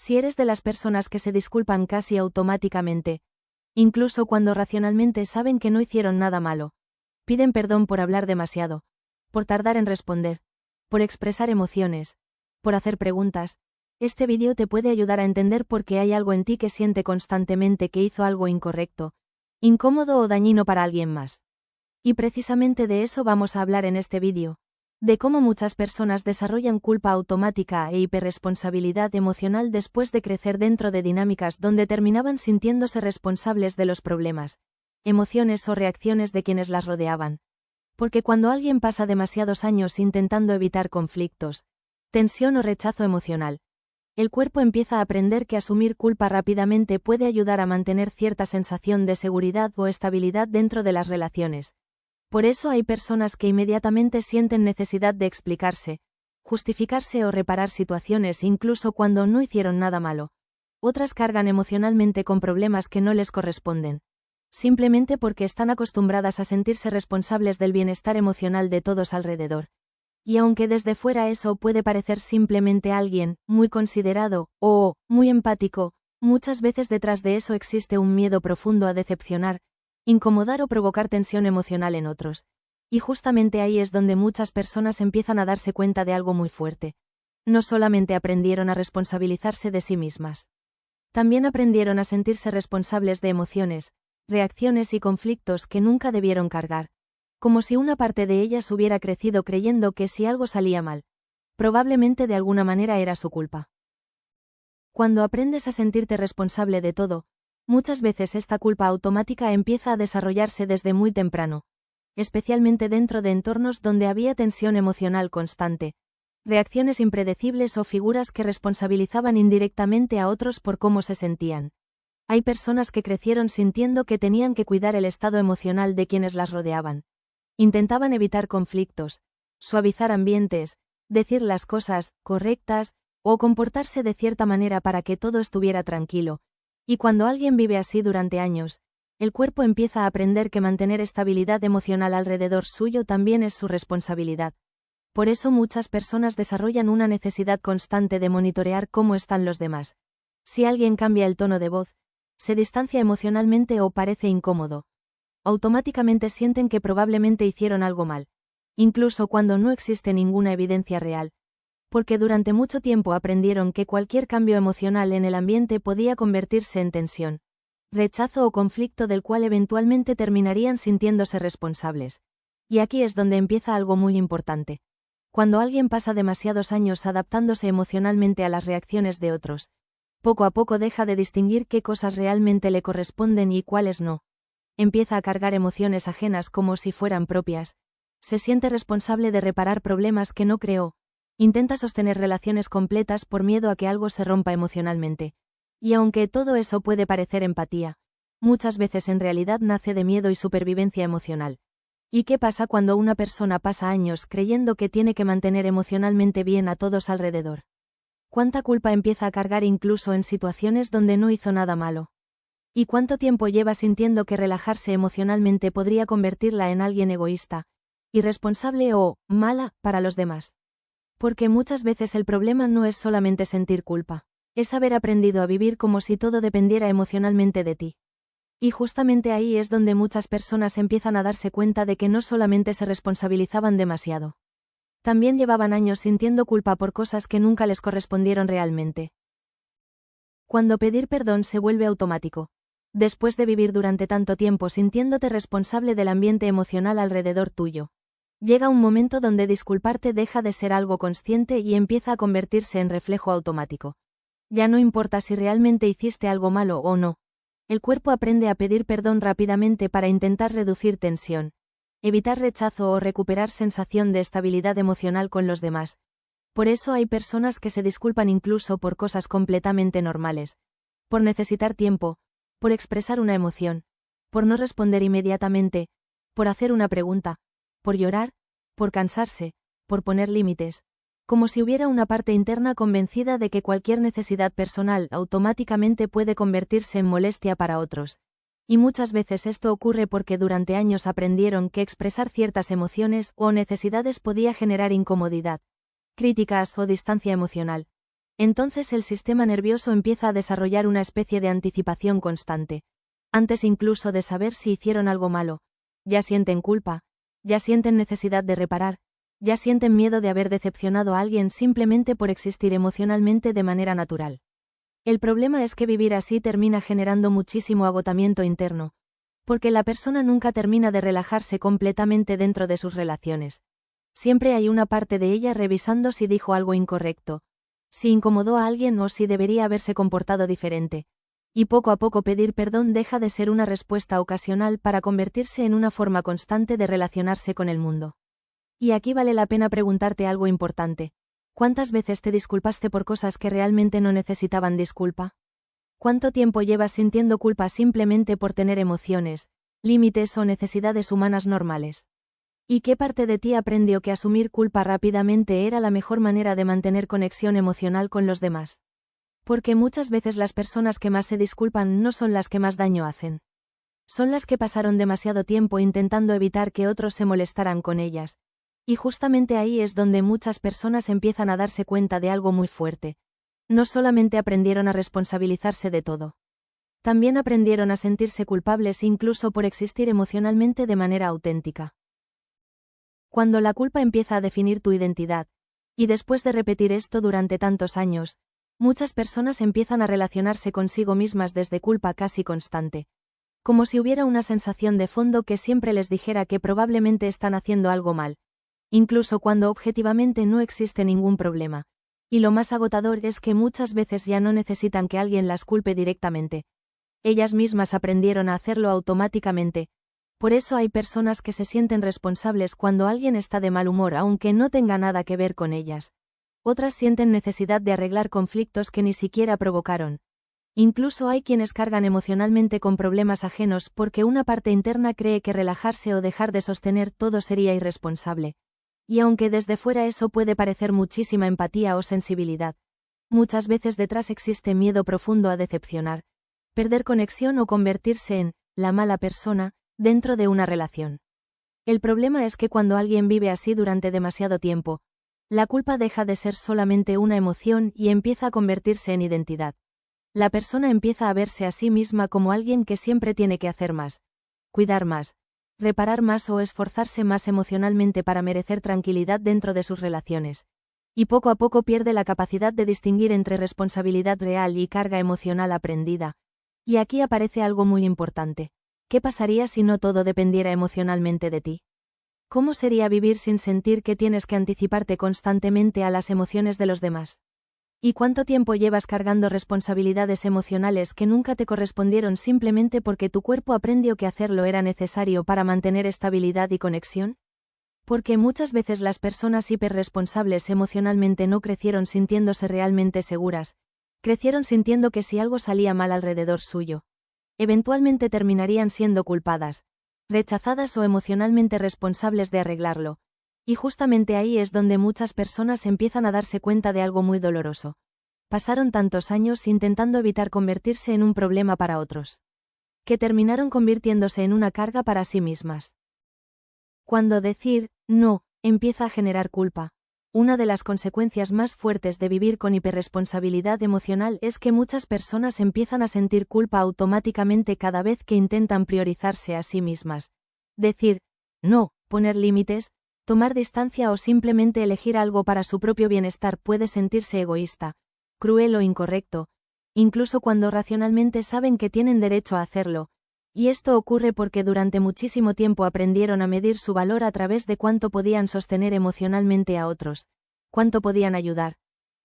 Si eres de las personas que se disculpan casi automáticamente, incluso cuando racionalmente saben que no hicieron nada malo, piden perdón por hablar demasiado, por tardar en responder, por expresar emociones, por hacer preguntas, este vídeo te puede ayudar a entender por qué hay algo en ti que siente constantemente que hizo algo incorrecto, incómodo o dañino para alguien más. Y precisamente de eso vamos a hablar en este vídeo, de cómo muchas personas desarrollan culpa automática e hiperresponsabilidad emocional después de crecer dentro de dinámicas donde terminaban sintiéndose responsables de los problemas, emociones o reacciones de quienes las rodeaban. Porque cuando alguien pasa demasiados años intentando evitar conflictos, tensión o rechazo emocional, el cuerpo empieza a aprender que asumir culpa rápidamente puede ayudar a mantener cierta sensación de seguridad o estabilidad dentro de las relaciones. Por eso hay personas que inmediatamente sienten necesidad de explicarse, justificarse o reparar situaciones incluso cuando no hicieron nada malo. Otras cargan emocionalmente con problemas que no les corresponden, simplemente porque están acostumbradas a sentirse responsables del bienestar emocional de todos alrededor. Y aunque desde fuera eso puede parecer simplemente alguien muy considerado o muy empático, muchas veces detrás de eso existe un miedo profundo a decepcionar, incomodar o provocar tensión emocional en otros. Y justamente ahí es donde muchas personas empiezan a darse cuenta de algo muy fuerte. No solamente aprendieron a responsabilizarse de sí mismas. También aprendieron a sentirse responsables de emociones, reacciones y conflictos que nunca debieron cargar. Como si una parte de ellas hubiera crecido creyendo que si algo salía mal, probablemente de alguna manera era su culpa. Cuando aprendes a sentirte responsable de todo, muchas veces esta culpa automática empieza a desarrollarse desde muy temprano, especialmente dentro de entornos donde había tensión emocional constante, reacciones impredecibles o figuras que responsabilizaban indirectamente a otros por cómo se sentían. Hay personas que crecieron sintiendo que tenían que cuidar el estado emocional de quienes las rodeaban. Intentaban evitar conflictos, suavizar ambientes, decir las cosas correctas o comportarse de cierta manera para que todo estuviera tranquilo. Y cuando alguien vive así durante años, el cuerpo empieza a aprender que mantener estabilidad emocional alrededor suyo también es su responsabilidad. Por eso muchas personas desarrollan una necesidad constante de monitorear cómo están los demás. Si alguien cambia el tono de voz, se distancia emocionalmente o parece incómodo, automáticamente sienten que probablemente hicieron algo mal, incluso cuando no existe ninguna evidencia real. Porque durante mucho tiempo aprendieron que cualquier cambio emocional en el ambiente podía convertirse en tensión, rechazo o conflicto del cual eventualmente terminarían sintiéndose responsables. Y aquí es donde empieza algo muy importante. Cuando alguien pasa demasiados años adaptándose emocionalmente a las reacciones de otros, poco a poco deja de distinguir qué cosas realmente le corresponden y cuáles no. Empieza a cargar emociones ajenas como si fueran propias, se siente responsable de reparar problemas que no creó. Intenta sostener relaciones completas por miedo a que algo se rompa emocionalmente. Y aunque todo eso puede parecer empatía, muchas veces en realidad nace de miedo y supervivencia emocional. ¿Y qué pasa cuando una persona pasa años creyendo que tiene que mantener emocionalmente bien a todos alrededor? ¿Cuánta culpa empieza a cargar incluso en situaciones donde no hizo nada malo? ¿Y cuánto tiempo lleva sintiendo que relajarse emocionalmente podría convertirla en alguien egoísta, irresponsable o mala para los demás? Porque muchas veces el problema no es solamente sentir culpa, es haber aprendido a vivir como si todo dependiera emocionalmente de ti. Y justamente ahí es donde muchas personas empiezan a darse cuenta de que no solamente se responsabilizaban demasiado. También llevaban años sintiendo culpa por cosas que nunca les correspondieron realmente. Cuando pedir perdón se vuelve automático. Después de vivir durante tanto tiempo sintiéndote responsable del ambiente emocional alrededor tuyo, llega un momento donde disculparte deja de ser algo consciente y empieza a convertirse en reflejo automático. Ya no importa si realmente hiciste algo malo o no. El cuerpo aprende a pedir perdón rápidamente para intentar reducir tensión, evitar rechazo o recuperar sensación de estabilidad emocional con los demás. Por eso hay personas que se disculpan incluso por cosas completamente normales. Por necesitar tiempo, por expresar una emoción, por no responder inmediatamente, por hacer una pregunta, por llorar, por cansarse, por poner límites, como si hubiera una parte interna convencida de que cualquier necesidad personal automáticamente puede convertirse en molestia para otros. Y muchas veces esto ocurre porque durante años aprendieron que expresar ciertas emociones o necesidades podía generar incomodidad, críticas o distancia emocional. Entonces el sistema nervioso empieza a desarrollar una especie de anticipación constante. Antes incluso de saber si hicieron algo malo, ya sienten culpa, ya sienten necesidad de reparar, ya sienten miedo de haber decepcionado a alguien simplemente por existir emocionalmente de manera natural. El problema es que vivir así termina generando muchísimo agotamiento interno, porque la persona nunca termina de relajarse completamente dentro de sus relaciones. Siempre hay una parte de ella revisando si dijo algo incorrecto, si incomodó a alguien o si debería haberse comportado diferente. Y poco a poco pedir perdón deja de ser una respuesta ocasional para convertirse en una forma constante de relacionarse con el mundo. Y aquí vale la pena preguntarte algo importante. ¿Cuántas veces te disculpaste por cosas que realmente no necesitaban disculpa? ¿Cuánto tiempo llevas sintiendo culpa simplemente por tener emociones, límites o necesidades humanas normales? ¿Y qué parte de ti aprendió que asumir culpa rápidamente era la mejor manera de mantener conexión emocional con los demás? Porque muchas veces las personas que más se disculpan no son las que más daño hacen. Son las que pasaron demasiado tiempo intentando evitar que otros se molestaran con ellas. Y justamente ahí es donde muchas personas empiezan a darse cuenta de algo muy fuerte. No solamente aprendieron a responsabilizarse de todo. También aprendieron a sentirse culpables incluso por existir emocionalmente de manera auténtica. Cuando la culpa empieza a definir tu identidad, y después de repetir esto durante tantos años, muchas personas empiezan a relacionarse consigo mismas desde culpa casi constante. Como si hubiera una sensación de fondo que siempre les dijera que probablemente están haciendo algo mal, incluso cuando objetivamente no existe ningún problema. Y lo más agotador es que muchas veces ya no necesitan que alguien las culpe directamente. Ellas mismas aprendieron a hacerlo automáticamente. Por eso hay personas que se sienten responsables cuando alguien está de mal humor aunque no tenga nada que ver con ellas. Otras sienten necesidad de arreglar conflictos que ni siquiera provocaron. Incluso hay quienes cargan emocionalmente con problemas ajenos porque una parte interna cree que relajarse o dejar de sostener todo sería irresponsable. Y aunque desde fuera eso puede parecer muchísima empatía o sensibilidad, muchas veces detrás existe miedo profundo a decepcionar, perder conexión o convertirse en la mala persona dentro de una relación. El problema es que cuando alguien vive así durante demasiado tiempo, la culpa deja de ser solamente una emoción y empieza a convertirse en identidad. La persona empieza a verse a sí misma como alguien que siempre tiene que hacer más, cuidar más, reparar más o esforzarse más emocionalmente para merecer tranquilidad dentro de sus relaciones. Y poco a poco pierde la capacidad de distinguir entre responsabilidad real y carga emocional aprendida. Y aquí aparece algo muy importante. ¿Qué pasaría si no todo dependiera emocionalmente de ti? ¿Cómo sería vivir sin sentir que tienes que anticiparte constantemente a las emociones de los demás? ¿Y cuánto tiempo llevas cargando responsabilidades emocionales que nunca te correspondieron simplemente porque tu cuerpo aprendió que hacerlo era necesario para mantener estabilidad y conexión? Porque muchas veces las personas hiperresponsables emocionalmente no crecieron sintiéndose realmente seguras, crecieron sintiendo que si algo salía mal alrededor suyo, eventualmente terminarían siendo culpadas, rechazadas o emocionalmente responsables de arreglarlo. Y justamente ahí es donde muchas personas empiezan a darse cuenta de algo muy doloroso. Pasaron tantos años intentando evitar convertirse en un problema para otros, que terminaron convirtiéndose en una carga para sí mismas. Cuando decir no empieza a generar culpa, una de las consecuencias más fuertes de vivir con hiperresponsabilidad emocional es que muchas personas empiezan a sentir culpa automáticamente cada vez que intentan priorizarse a sí mismas. Decir no, poner límites, tomar distancia o simplemente elegir algo para su propio bienestar puede sentirse egoísta, cruel o incorrecto, incluso cuando racionalmente saben que tienen derecho a hacerlo. Y esto ocurre porque durante muchísimo tiempo aprendieron a medir su valor a través de cuánto podían sostener emocionalmente a otros, cuánto podían ayudar,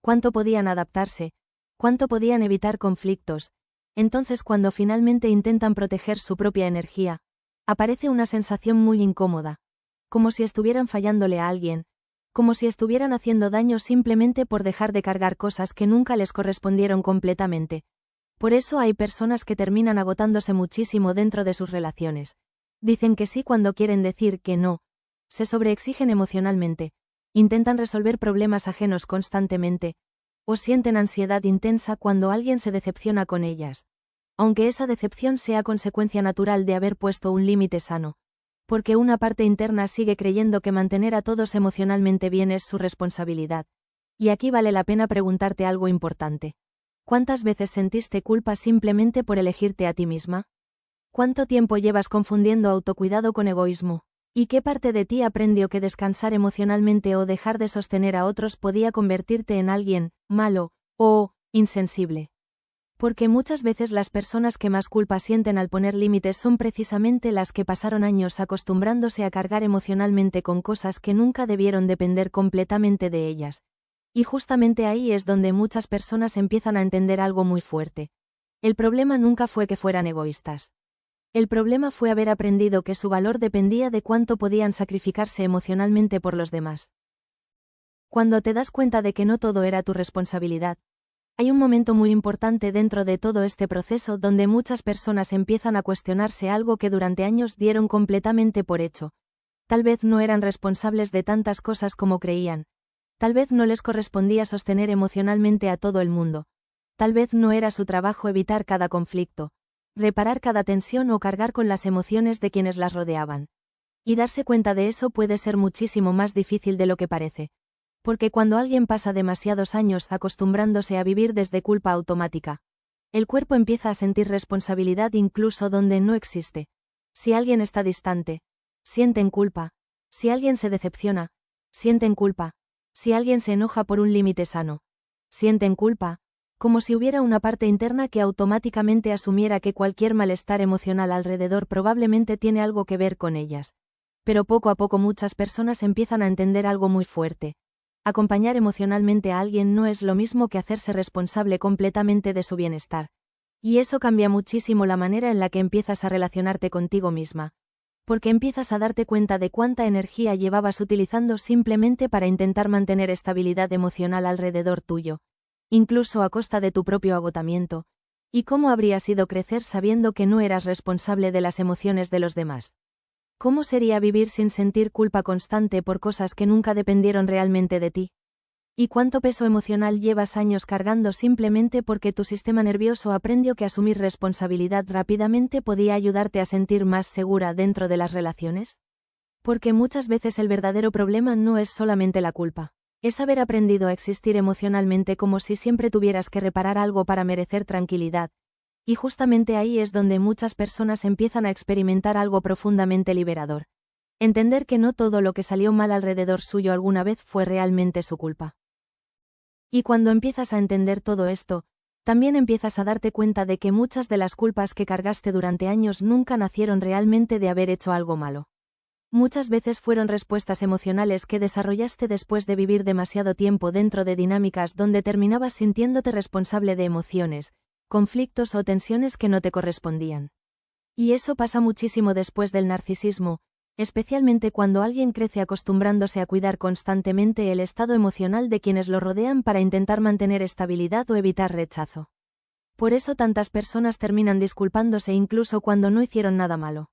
cuánto podían adaptarse, cuánto podían evitar conflictos. Entonces cuando finalmente intentan proteger su propia energía, aparece una sensación muy incómoda. Como si estuvieran fallándole a alguien, como si estuvieran haciendo daño simplemente por dejar de cargar cosas que nunca les correspondieron completamente. Por eso hay personas que terminan agotándose muchísimo dentro de sus relaciones. Dicen que sí cuando quieren decir que no. Se sobreexigen emocionalmente. Intentan resolver problemas ajenos constantemente. O sienten ansiedad intensa cuando alguien se decepciona con ellas. Aunque esa decepción sea consecuencia natural de haber puesto un límite sano. Porque una parte interna sigue creyendo que mantener a todos emocionalmente bien es su responsabilidad. Y aquí vale la pena preguntarte algo importante. ¿Cuántas veces sentiste culpa simplemente por elegirte a ti misma? ¿Cuánto tiempo llevas confundiendo autocuidado con egoísmo? ¿Y qué parte de ti aprendió que descansar emocionalmente o dejar de sostener a otros podía convertirte en alguien malo o insensible? Porque muchas veces las personas que más culpa sienten al poner límites son precisamente las que pasaron años acostumbrándose a cargar emocionalmente con cosas que nunca debieron depender completamente de ellas. Y justamente ahí es donde muchas personas empiezan a entender algo muy fuerte. El problema nunca fue que fueran egoístas. El problema fue haber aprendido que su valor dependía de cuánto podían sacrificarse emocionalmente por los demás. Cuando te das cuenta de que no todo era tu responsabilidad, hay un momento muy importante dentro de todo este proceso donde muchas personas empiezan a cuestionarse algo que durante años dieron completamente por hecho. Tal vez no eran responsables de tantas cosas como creían. Tal vez no les correspondía sostener emocionalmente a todo el mundo. Tal vez no era su trabajo evitar cada conflicto, reparar cada tensión o cargar con las emociones de quienes las rodeaban. Y darse cuenta de eso puede ser muchísimo más difícil de lo que parece. Porque cuando alguien pasa demasiados años acostumbrándose a vivir desde culpa automática, el cuerpo empieza a sentir responsabilidad incluso donde no existe. Si alguien está distante, sienten culpa. Si alguien se decepciona, sienten culpa. Si alguien se enoja por un límite sano, sienten culpa, como si hubiera una parte interna que automáticamente asumiera que cualquier malestar emocional alrededor probablemente tiene algo que ver con ellas. Pero poco a poco muchas personas empiezan a entender algo muy fuerte. Acompañar emocionalmente a alguien no es lo mismo que hacerse responsable completamente de su bienestar. Y eso cambia muchísimo la manera en la que empiezas a relacionarte contigo misma. Porque empiezas a darte cuenta de cuánta energía llevabas utilizando simplemente para intentar mantener estabilidad emocional alrededor tuyo, incluso a costa de tu propio agotamiento, y cómo habría sido crecer sabiendo que no eras responsable de las emociones de los demás. ¿Cómo sería vivir sin sentir culpa constante por cosas que nunca dependieron realmente de ti? ¿Y cuánto peso emocional llevas años cargando simplemente porque tu sistema nervioso aprendió que asumir responsabilidad rápidamente podía ayudarte a sentir más segura dentro de las relaciones? Porque muchas veces el verdadero problema no es solamente la culpa, es haber aprendido a existir emocionalmente como si siempre tuvieras que reparar algo para merecer tranquilidad. Y justamente ahí es donde muchas personas empiezan a experimentar algo profundamente liberador. Entender que no todo lo que salió mal alrededor suyo alguna vez fue realmente su culpa. Y cuando empiezas a entender todo esto, también empiezas a darte cuenta de que muchas de las culpas que cargaste durante años nunca nacieron realmente de haber hecho algo malo. Muchas veces fueron respuestas emocionales que desarrollaste después de vivir demasiado tiempo dentro de dinámicas donde terminabas sintiéndote responsable de emociones, conflictos o tensiones que no te correspondían. Y eso pasa muchísimo después del narcisismo, especialmente cuando alguien crece acostumbrándose a cuidar constantemente el estado emocional de quienes lo rodean para intentar mantener estabilidad o evitar rechazo. Por eso tantas personas terminan disculpándose incluso cuando no hicieron nada malo.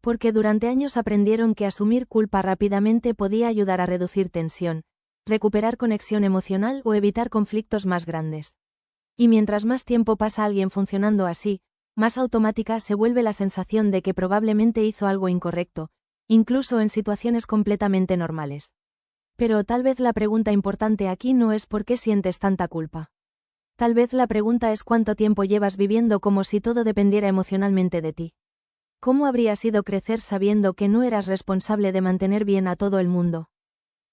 Porque durante años aprendieron que asumir culpa rápidamente podía ayudar a reducir tensión, recuperar conexión emocional o evitar conflictos más grandes. Y mientras más tiempo pasa alguien funcionando así, más automática se vuelve la sensación de que probablemente hizo algo incorrecto, incluso en situaciones completamente normales. Pero tal vez la pregunta importante aquí no es por qué sientes tanta culpa. Tal vez la pregunta es cuánto tiempo llevas viviendo como si todo dependiera emocionalmente de ti. ¿Cómo habría sido crecer sabiendo que no eras responsable de mantener bien a todo el mundo?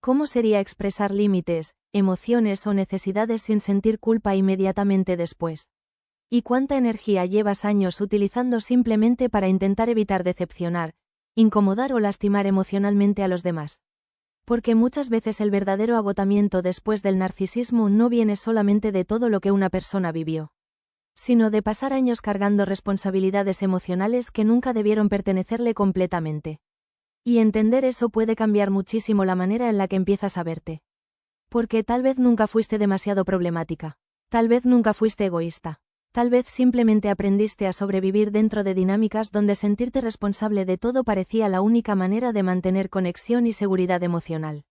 ¿Cómo sería expresar límites, emociones o necesidades sin sentir culpa inmediatamente después? ¿Y cuánta energía llevas años utilizando simplemente para intentar evitar decepcionar, incomodar o lastimar emocionalmente a los demás? Porque muchas veces el verdadero agotamiento después del narcisismo no viene solamente de todo lo que una persona vivió, sino de pasar años cargando responsabilidades emocionales que nunca debieron pertenecerle completamente. Y entender eso puede cambiar muchísimo la manera en la que empiezas a verte. Porque tal vez nunca fuiste demasiado problemática, tal vez nunca fuiste egoísta. Tal vez simplemente aprendiste a sobrevivir dentro de dinámicas donde sentirte responsable de todo parecía la única manera de mantener conexión y seguridad emocional.